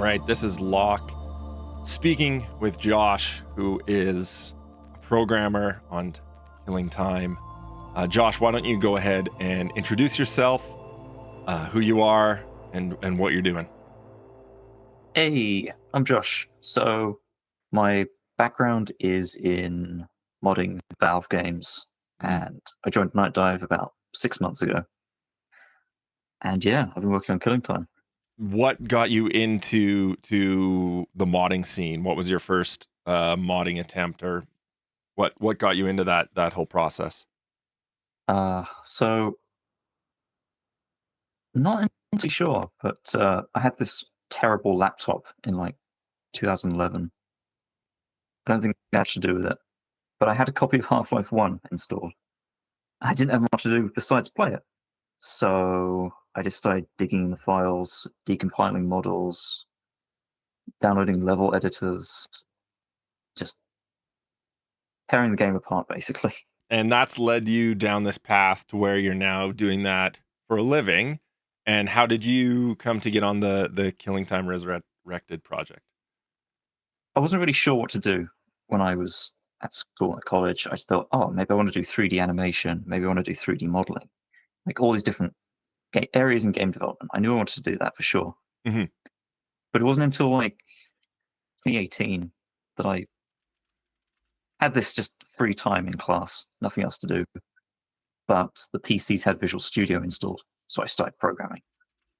All right, this is Locke speaking with Josh, who is a programmer on Killing Time. Josh, why don't you go ahead and introduce yourself, who you are, and what you're doing? Hey, I'm Josh. So, my background is in modding Valve games, Mhm. and I joined Nightdive about 6 months ago. And yeah, I've been working on Killing Time. What got you the modding scene? What was your first modding attempt, or what got you into that whole process? So not entirely sure, but I had this terrible laptop in like 2011. I don't think it had to do with it, but I had a copy of Half-Life 1 installed. I didn't have much to do besides play it. So I just started digging in the files, decompiling models, downloading level editors, just tearing the game apart, basically. And that's led you down this path to where you're now doing that for a living. And how did you come to get on the Killing Time Resurrected project? I wasn't really sure what to do when I was at school, at college. I just thought, oh, maybe I want to do 3D animation. Maybe I want to do 3D modeling. Like all these different areas in game development. I knew I wanted to do that for sure. Mhm. But it wasn't until like 2018 that I had this just free time in class, nothing else to do. But the PCs had Visual Studio installed. So I started programming.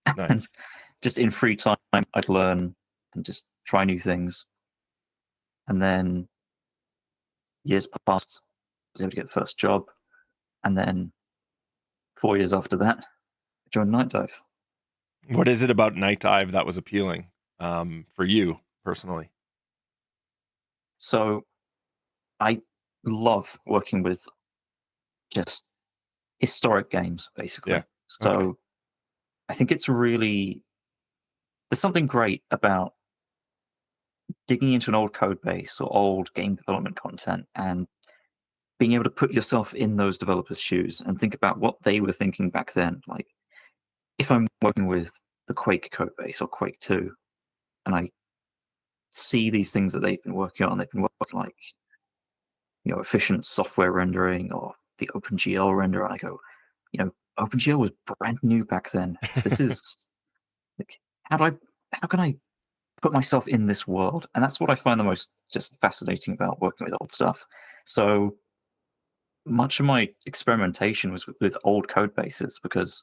And Nice. just in free time, I'd learn and just try new things. And then years passed, I was able to get the first job. And then 4 years after that, I joined Nightdive. What is it about Night Dive that was appealing, for you personally? So I love working with just historic games, Yeah. basically. Okay. So I think it's really, there's something great about digging into an old code base or old game development content and being able to put yourself in those developers' shoes and think about what they were thinking back then. Like, if I'm working with the Quake code base or Quake 2, and I see these things that they've been working on, they've been working like, efficient software rendering or the OpenGL render, and I go, OpenGL was brand new back then. This is like, how do I, how can I put myself in this world? And that's what I find the most just fascinating about working with old stuff. So much of my experimentation was with old code bases because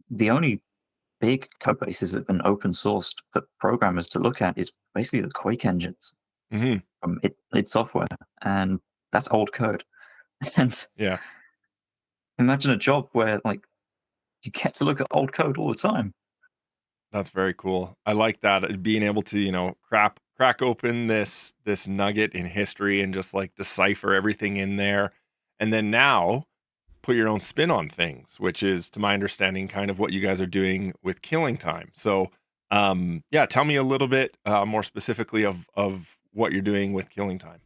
the only big code bases that have been open sourced for programmers to look at is basically the Quake engines Mhm. from id Software, and that's old code. And Yeah. imagine a job where like you get to look at old code all the time. That's very cool. I like that, being able to, crack open this nugget in history and just, like, decipher everything in there, and then now put your own spin on things, which is, to my understanding, kind of what you guys are doing with Killing Time. So, yeah, tell me a little bit, more specifically of what you're doing with Killing Time.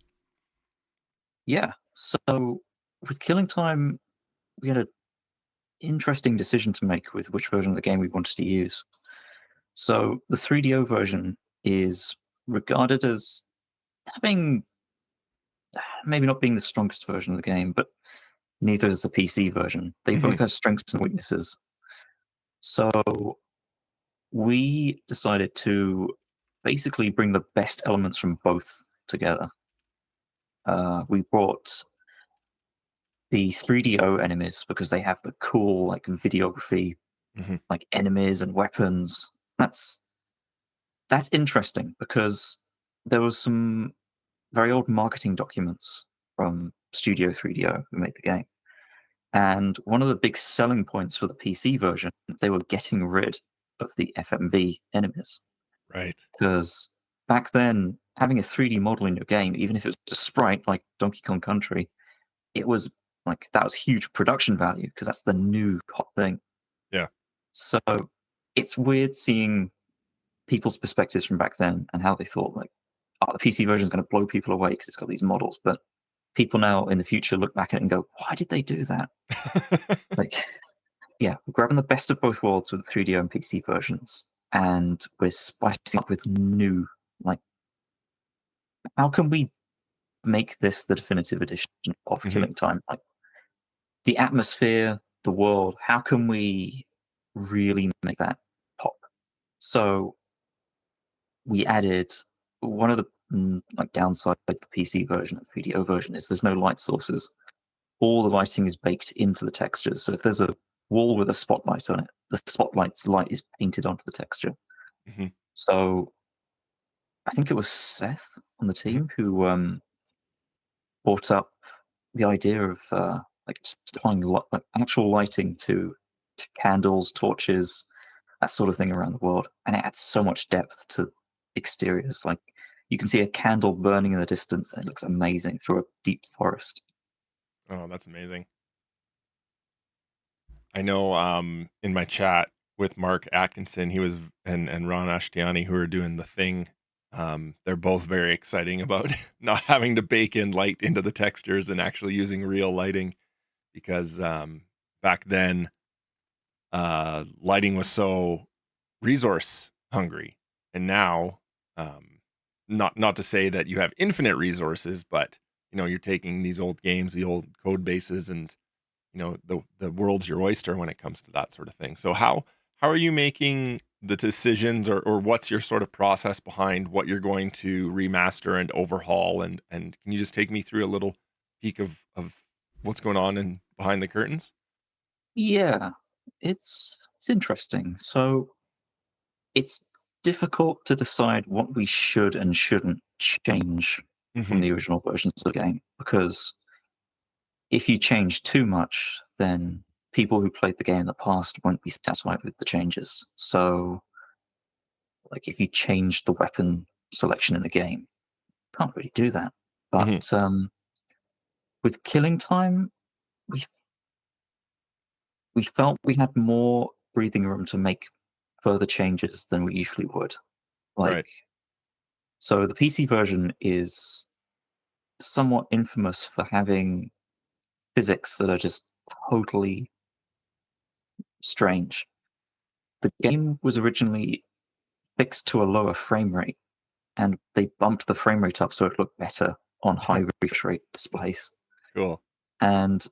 Yeah. So with Killing Time, we had an interesting decision to make with which version of the game we wanted to use. So the 3DO version is regarded as having maybe not being the strongest version of the game, but neither is the PC version. They both Mhm. have strengths and weaknesses. So we decided to basically bring the best elements from both together. We brought the 3DO enemies because they have the cool like videography, Mhm. like enemies and weapons. That's interesting because there was some very old marketing documents from Studio 3DO who made the game. And one of the big selling points for the PC version, they were getting rid of the FMV enemies. Right. Because back then, having a 3D model in your game, even if it was a sprite like Donkey Kong Country, it was like that was huge production value because that's the new hot thing. Yeah. So it's weird seeing people's perspectives from back then and how they thought like, oh, the PC version is going to blow people away because it's got these models. But people now in the future look back at it and go, why did they do that? Like, yeah, grabbing the best of both worlds with the 3D and PC versions. and we're spicing up with new, like, how can we make this the definitive edition of Hmm. Killing Time? Like, the atmosphere, the world, how can we really make that pop? So we added one of the like downsides of the PC version, the 3DO version, is there's no light sources. All the lighting is baked into the textures. So if there's a wall with a spotlight on it, the spotlight's light is painted onto the texture. Hmm. So I think it was Seth on the Hmm. team who brought up the idea of like just applying like actual lighting to candles, torches, that sort of thing around the world, and it adds so much depth to exteriors. Like you can see a candle burning in the distance, and it looks amazing through a deep forest. Oh, that's amazing. I know in my chat with Mark Atkinson, he was and Ron Ashtiani who are doing the thing. They're both very exciting about not having to bake in light into the textures and actually using real lighting because back then lighting was so resource hungry, and now um, not to say that you have infinite resources, but you're taking these old games, the old code bases, and the world's your oyster when it comes to that sort of thing. So how are you making the decisions, or what's your sort of process behind what you're going to remaster and overhaul, and can you just take me through a little peek of what's going on and behind the curtains? Yeah, it's interesting. So it's difficult to decide what we should and shouldn't change from Hmm. the original versions of the game because if you change too much, then people who played the game in the past won't be satisfied with the changes. So, like, if you change the weapon selection in the game, can't really do that. But Hmm. with Killing Time, we we felt we had more breathing room to make further changes than we usually would. Like, Right. so the PC version is somewhat infamous for having physics that are just totally strange. The game was originally fixed to a lower frame rate, and they bumped the frame rate up so it looked better on high refresh rate displays. Cool. And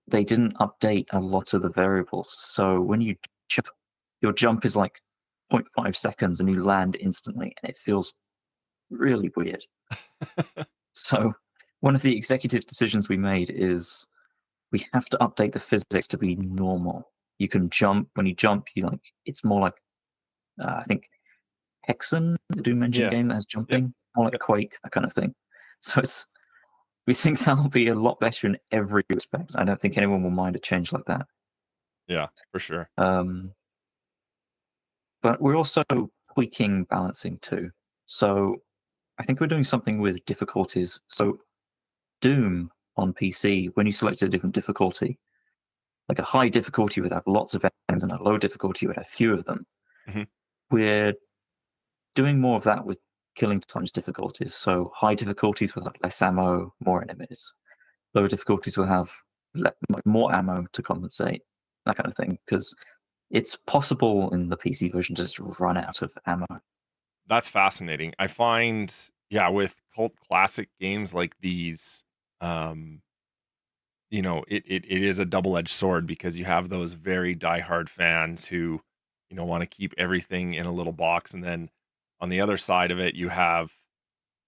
they didn't update a lot of the variables. So when you jump, your jump is like zero point 0.5 seconds and you land instantly, and it feels really weird. So one of the executive decisions we made is we have to update the physics to be normal. You can jump when you jump. You like it's more like I think Hexen, the Doom engine Yeah. game that has Yep. jumping, more like Yep. Quake, that kind of thing. So it's we think that'll be a lot better in every respect. I don't think anyone will mind a change like that. Yeah, for sure. Um, but we're also tweaking balancing too. So I think we're doing something with difficulties. So Doom on PC, when you selected a different difficulty, like a high difficulty would have lots of enemies and a low difficulty would have few of them. Hmm. We're doing more of that with killing times difficulties. So high difficulties will have less ammo, more enemies. Lower difficulties will have like more ammo to compensate, that kind of thing. Because it's possible in the PC version to just run out of ammo. That's fascinating. I find, yeah, with cult classic games like these, um, it is a double-edged sword because you have those very diehard fans who, want to keep everything in a little box. And then on the other side of it, you have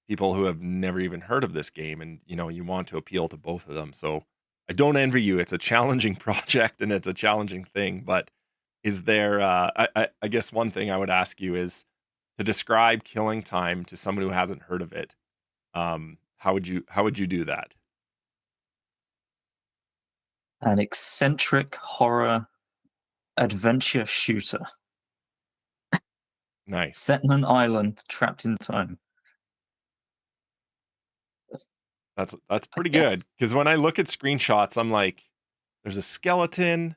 people who have never even heard of this game, and you want to appeal to both of them. So I don't envy you. It's a challenging project and it's a challenging thing, but is there I guess one thing I would ask you is to describe Killing Time to someone who hasn't heard of it. How would you do that? An eccentric horror adventure shooter Nice. set on an island trapped in time, That's I pretty good guess. because when I look at screenshots, I'm like, there's a skeleton,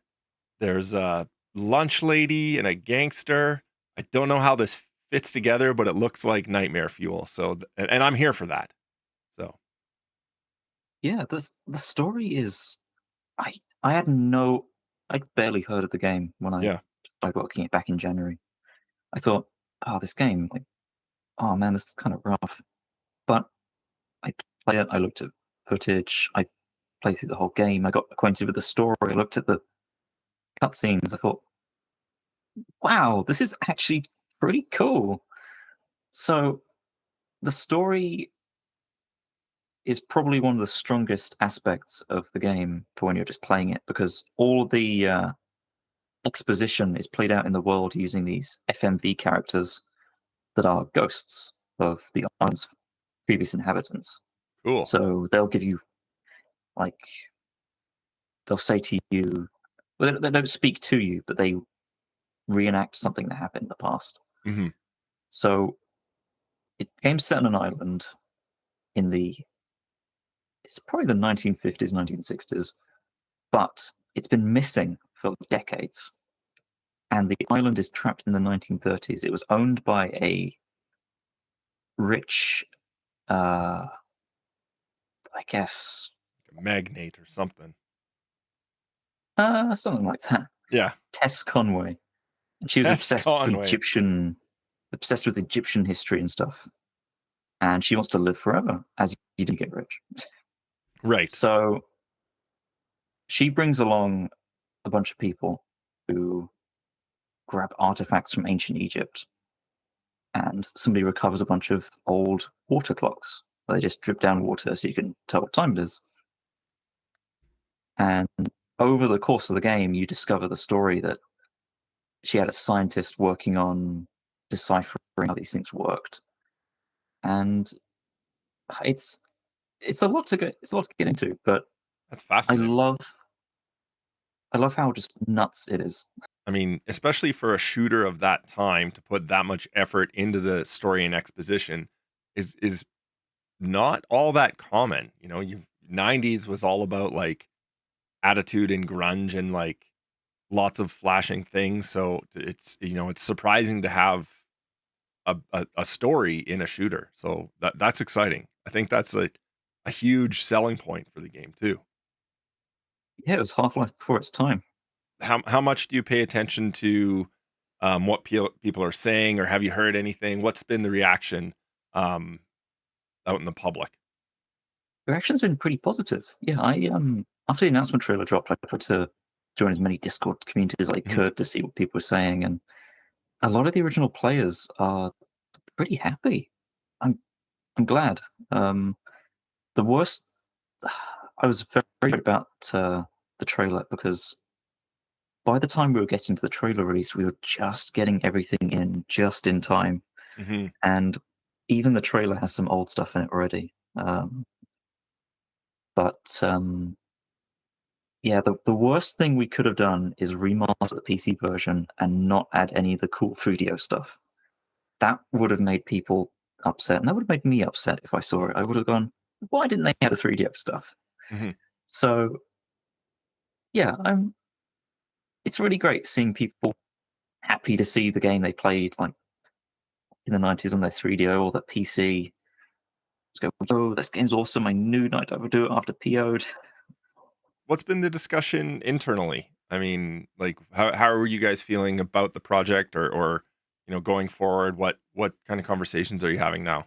there's a lunch lady and a gangster. I don't know how this fits together, but it looks like nightmare fuel. So, and I'm here for that. So, Yeah, the story is I I had no I'd barely heard of the game when I yeah. started working it back in January. I thought, oh, this game, like, oh man, this is kind of rough. But I played it. I looked at footage. I played through the whole game. I got acquainted with the story. I looked at the cutscenes. I thought, wow, this is actually pretty cool. So the story is probably one of the strongest aspects of the game for when you're just playing it, because all the exposition is played out in the world using these FMV characters that are ghosts of the island's previous inhabitants. Cool. So they'll give you, like, they'll say to you, well, they don't speak to you, but they reenact something that happened in the past. Hmm. So the game's set on an island in the, it's probably the 1950s, 1960s, but it's been missing for decades. And the island is trapped in the 1930s. It was owned by a rich, I guess, Like a magnate or something. something like that. Yeah. Tess Conway, and she was S. Conway. obsessed with Egyptian history and stuff. And she wants to live forever, as you do get rich. Right. So she brings along a bunch of people who grab artifacts from ancient Egypt, and somebody recovers a bunch of old water clocks. They just drip down water so you can tell what time it is. And over the course of the game, you discover the story that she had a scientist working on deciphering how these things worked, and it's it's a lot to get into. But That's I fascinating. love I love how just nuts it is. I mean, especially for a shooter of that time to put that much effort into the story and exposition is not all that common. You know, you 90s was all about like attitude and grunge and like lots of flashing things. So it's it's surprising to have a story in a shooter. So that's exciting. I think that's like a huge selling point for the game too. Yeah, it was Half-Life before its time. How much do you pay attention to what people are saying, or have you heard anything? What's been the reaction um, out in the public? The reaction's been pretty positive. Yeah, I after the announcement trailer dropped, I tried to join as many Discord communities as I Mhm. could to see what people were saying, and a lot of the original players are pretty happy. I'm I'm glad. Um, the worst, I was very worried about the trailer, because by the time we were getting to the trailer release, we were just getting everything in just in time, Mhm. and even the trailer has some old stuff in it already. But yeah, the worst thing we could have done is remaster the PC version and not add any of the cool 3DO stuff. That would have made people upset, and that would have made me upset if I saw it. I would have gone, "Why didn't they have the 3DO stuff?" Mhm. So yeah, it's really great seeing people happy to see the game they played like in the 90s on their 3DO or their PC. Just go, "Oh, this game's awesome! I knew Nightdive would do it after PO'd." What's been the discussion internally? I mean, like, how are you guys feeling about the project, or going forward? What kind of conversations are you having now?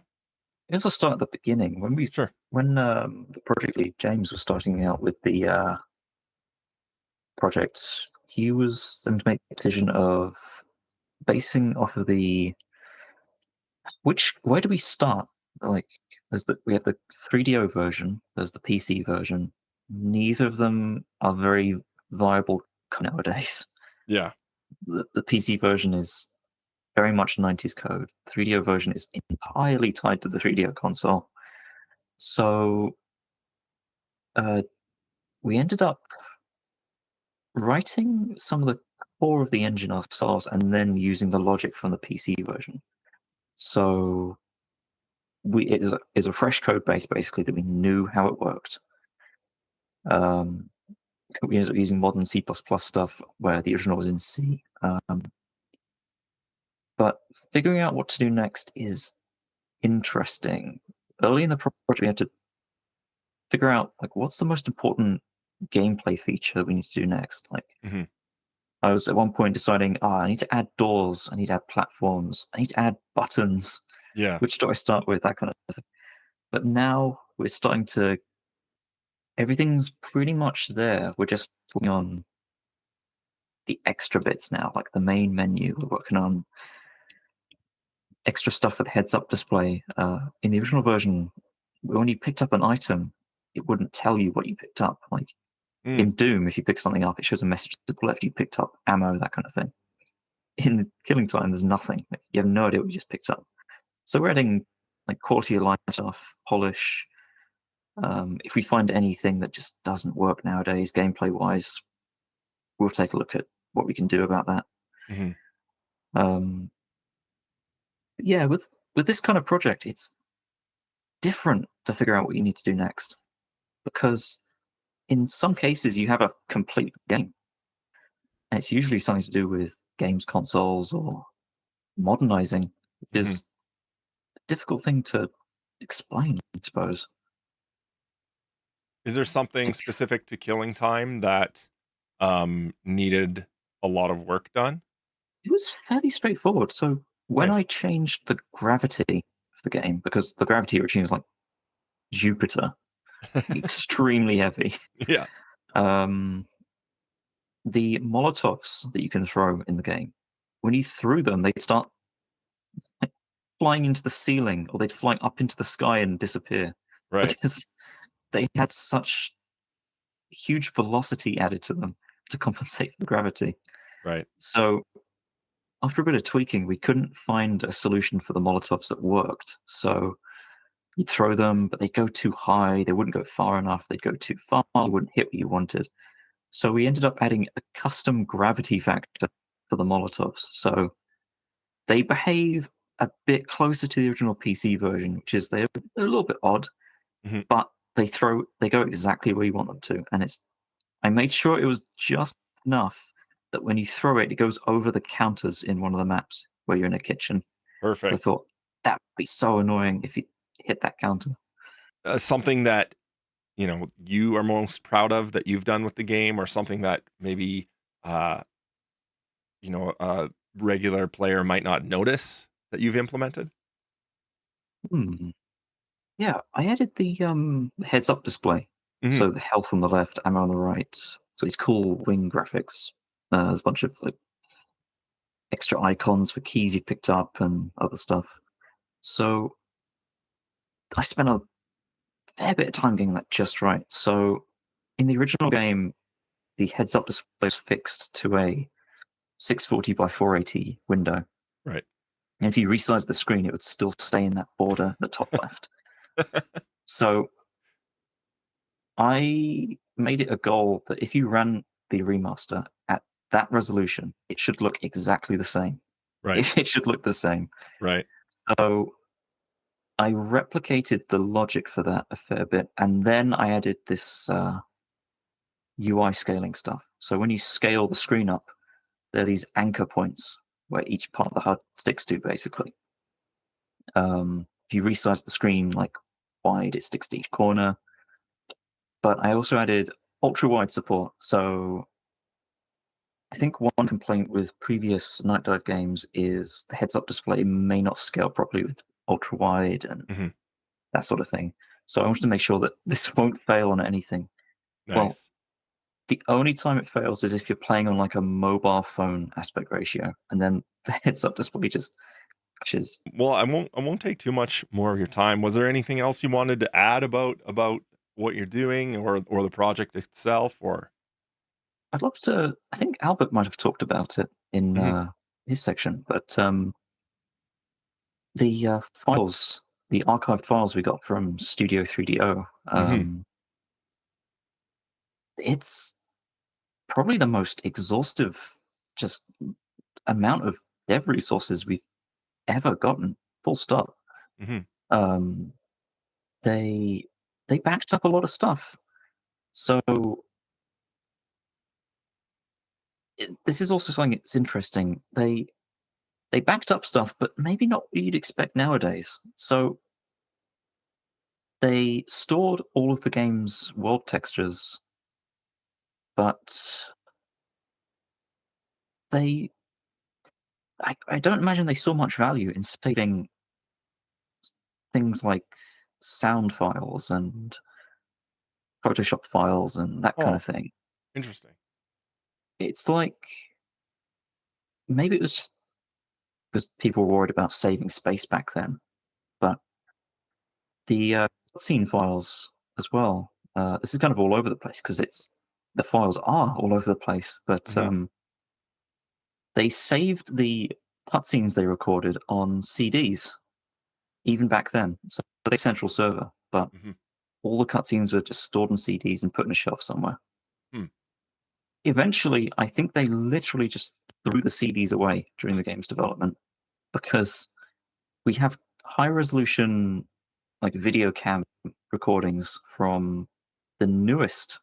I guess I'll start at the beginning. Sure. When the project lead James was starting out with the project, he was then to make the decision of basing off of the which where do we start? Like, we have the 3DO version, there's the PC version. Neither of them are very viable nowadays. Yeah. The PC version is very much 90s code. 3DO version is entirely tied to the 3DO console. So uh, we ended up writing some of the core of the engine ourselves and then using the logic from the PC version. So it's a fresh code base basically that we knew how it worked. Um, we ended up using modern C++ stuff where the original was in C. But figuring out what to do next is interesting. Early in the project, we had to figure out, like, what's the most important gameplay feature we need to do next. Like, Mhm. I was at one point deciding, I need to add doors, I need to add platforms, I need to add buttons. Yeah. Which do I start with? That kind of thing. But now we're starting to. Everything's pretty much there. We're just working on the extra bits now, like the main menu. We're working on extra stuff for the heads-up display. In the original version, when you picked up an item, it wouldn't tell you what you picked up. Like Mm, in Doom, if you pick something up, it shows a message to the left you picked up ammo, that kind of thing. In Killing Time, there's nothing. Like, you have no idea what you just picked up. So we're adding like quality of life stuff, polish. If we find anything that just doesn't work nowadays, gameplay wise, we'll take a look at what we can do about that. mhm. Um, yeah, with this kind of project, it's different to figure out what you need to do next because in some cases you have a complete game, and it's usually something to do with games consoles or modernizing, which Mhm. is a difficult thing to explain, I suppose. Is there something Like, specific to Killing Time that, needed a lot of work done? it was fairly straightforward. So when I Nice. changed the gravity of the game, because the gravity originally was like Jupiter, extremely heavy. Yeah, Um, the molotovs that you can throw in the game, when you threw them, they'd start flying into the ceiling, or they'd fly up into the sky and disappear right, because they had such huge velocity added to them to compensate for the gravity. right. So after a bit of tweaking, we couldn't find a solution for the molotovs that worked. So you'd throw them, but they'd go too high. They wouldn't go far enough. They'd go too far. They wouldn't hit what you wanted. So we ended up adding a custom gravity factor for the molotovs. So they behave a bit closer to the original PC version, which is they're a little bit odd, Mhm. but they go exactly where you want them to. And it's I made sure it was just enough that when you throw it, it goes over the counters in one of the maps where you're in a kitchen. Because I Perfect. thought that would be so annoying if you hit that counter. Something that, you are most proud of that you've done with the game or something that maybe, uh, a regular player might not notice that you've implemented? Hmm. Yeah, I added the heads up display. Mhm. So the health on the left, ammo on the right. So these cool wing graphics. There's a bunch of like extra icons for keys you picked up and other stuff. So I spent a fair bit of time getting that just right. So in the original game, the heads up display was fixed to a 640 by 480 window. Right. And if you resize the screen, it would still stay in that border at the top left. So I made it a goal that if you ran the remaster at that resolution, it should look exactly the same. Right, It should look the same. right. So I replicated the logic for that a fair bit, and then I added this UI scaling stuff. So when you scale the screen up, there are these anchor points where each part of the HUD sticks to, basically. If you resize the screen like wide, it sticks to each corner. But I also added ultra wide support. So I think one complaint with previous Nightdive games is the heads up display may not scale properly with ultra wide and Mhm. that sort of thing. So I wanted to make sure that this won't fail on anything. Well, Nice. the only time it fails is if you're playing on like a mobile phone aspect ratio, and then the heads up display just crashes. Well, I won't take too much more of your time. Was there anything else you wanted to add about what you're doing or the project itself or I'd love to. I think Albert might have talked about it in Mhm, his section, but the files, the archived files we got from Studio 3DO, mhm, it's probably the most exhaustive just amount of dev resources we've ever gotten. Full stop. mhm. Um, they they backed up a lot of stuff. So this is also something that's interesting. They backed up stuff, but maybe not what you'd expect nowadays. So they stored all of the game's world textures, but they I don't imagine they saw much value in saving things like sound files and Photoshop files and that kind Oh, of thing. interesting. It's like maybe it was just because people were worried about saving space back then, but the cutscene files as well. This is kind of all over the place because it's the files are all over the place, but Mhm, they saved the cutscenes they recorded on CDs even back then. So they central server, but mhm, all the cutscenes were just stored on CDs and put in a shelf somewhere. hmm. Eventually, I think they literally just threw the CDs away during the game's development because we have high resolution like video cam recordings from the newest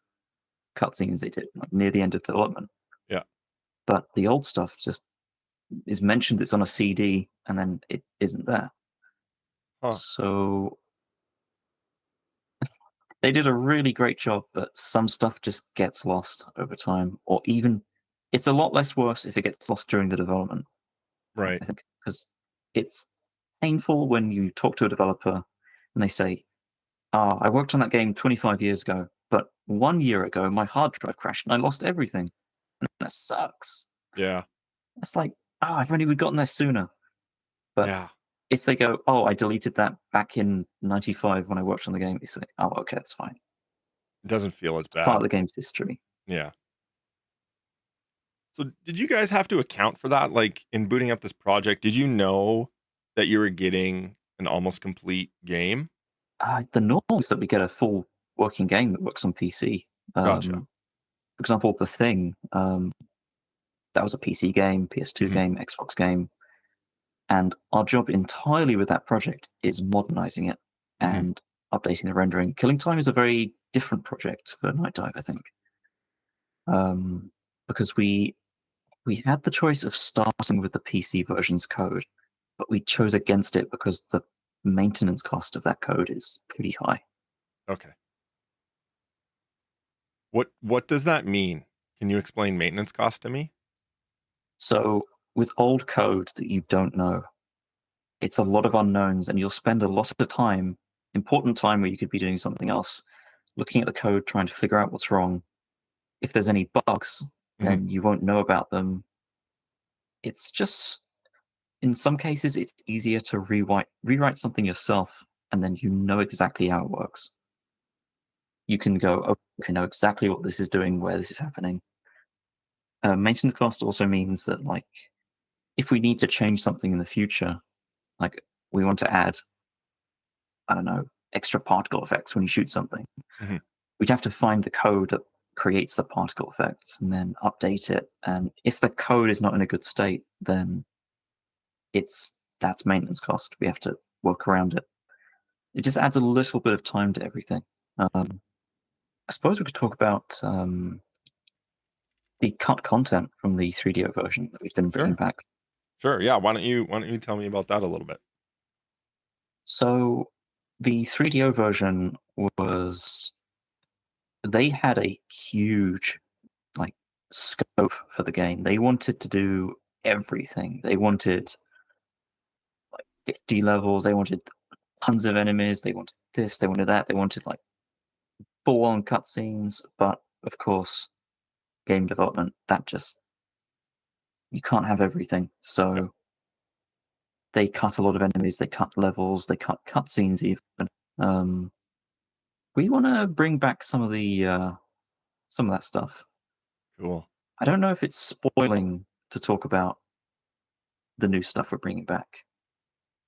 cutscenes they did, like near the end of development. Yeah. But the old stuff just is mentioned it's on a CD and then it isn't there. Huh. So they did a really great job, but some stuff just gets lost over time, or even it's a lot less worse if it gets lost during the development, Right. I think, because it's painful when you talk to a developer and they say, "Ah, I worked on that game 25 years ago, but 1 year ago my hard drive crashed and I lost everything." And that sucks. Yeah. It's like, "Oh, if only we'd gotten there sooner." But Yeah. if they go, "Oh, I deleted that back in '95 when I worked on the game," you say, "Oh, okay, that's fine. It doesn't feel as It's part bad. of the game's history." Yeah. So did you guys have to account for that? Like in booting up this project, did you know that you were getting an almost complete game? The norm is that we get a full working game that works on PC. Gotcha. For example, The Thing, that was a PC game, PS2 Hmm. game, Xbox game, and our job entirely with that project is modernizing it Hmm. and updating the rendering. Killing Time is a very different project for Nightdive, I think, because we had the choice of starting with the PC version's code, but we chose against it because the maintenance cost of that code is pretty high. Okay. What does that mean? Can you explain maintenance cost to me? So with old code that you don't know, it's a lot of unknowns, and you'll spend a lot of time, important time where you could be doing something else, looking at the code, trying to figure out what's wrong. If there's any bugs, Hmm. then you won't know about them. It's just in some cases it's easier to rewrite something yourself, and then you know exactly how it works. You can go, "Oh, okay, know exactly what this is doing, where this is happening." Maintenance cost also means that like if we need to change something in the future, like we want to add, I don't know, extra particle effects when you shoot something, Hmm. we'd have to find the code that creates the particle effects and then update it. And if the code is not in a good state, then that's maintenance cost. We have to work around it. It just adds a little bit of time to everything. I suppose we could talk about the cut content from the 3DO version that we've been bringing Sure. back. Sure. Yeah. Why don't you tell me about that a little bit? So the 3DO version was they had a huge like scope for the game. They wanted to do everything. They wanted 50 levels, they wanted tons of enemies, they wanted this, they wanted that, they wanted like full on cutscenes, but of course, game development, that just you can't have everything. Yeah. So they cut a lot of enemies, they cut levels, they cut cutscenes even. Um, we want to bring back some of that stuff. Cool. I don't know if it's spoiling to talk about the new stuff we're bringing back,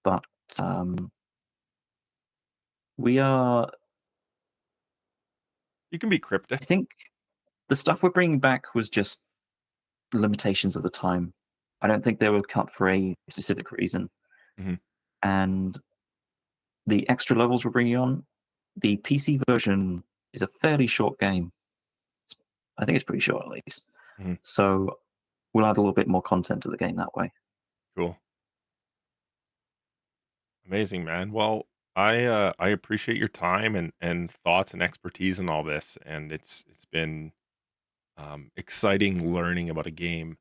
but um, we are. You can be I cryptic. think the stuff we're bringing back was just limitations of the time. I don't think they were cut for a specific reason. Hmm. And the extra levels we're bringing on, the PC version is a fairly short game. It's, I think it's pretty short at least. Hmm. So we'll add a little bit more content to the game that way. Cool. Amazing, man. Well, I appreciate your time and thoughts and expertise in all this, and it's been exciting learning about a game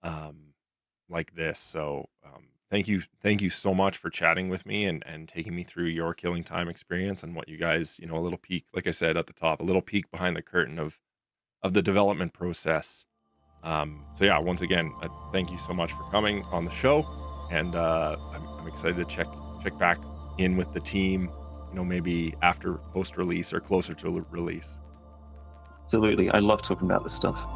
um, like this. So thank you so much for chatting with me and taking me through your Killing Time experience and what you guys, a little peek, like I said at the top, a little peek behind the curtain of the development process. So yeah, once again, thank you so much for coming on the show, and I'm excited to check back in with the team. Maybe after post release or closer to release. Absolutely. I love talking about this stuff.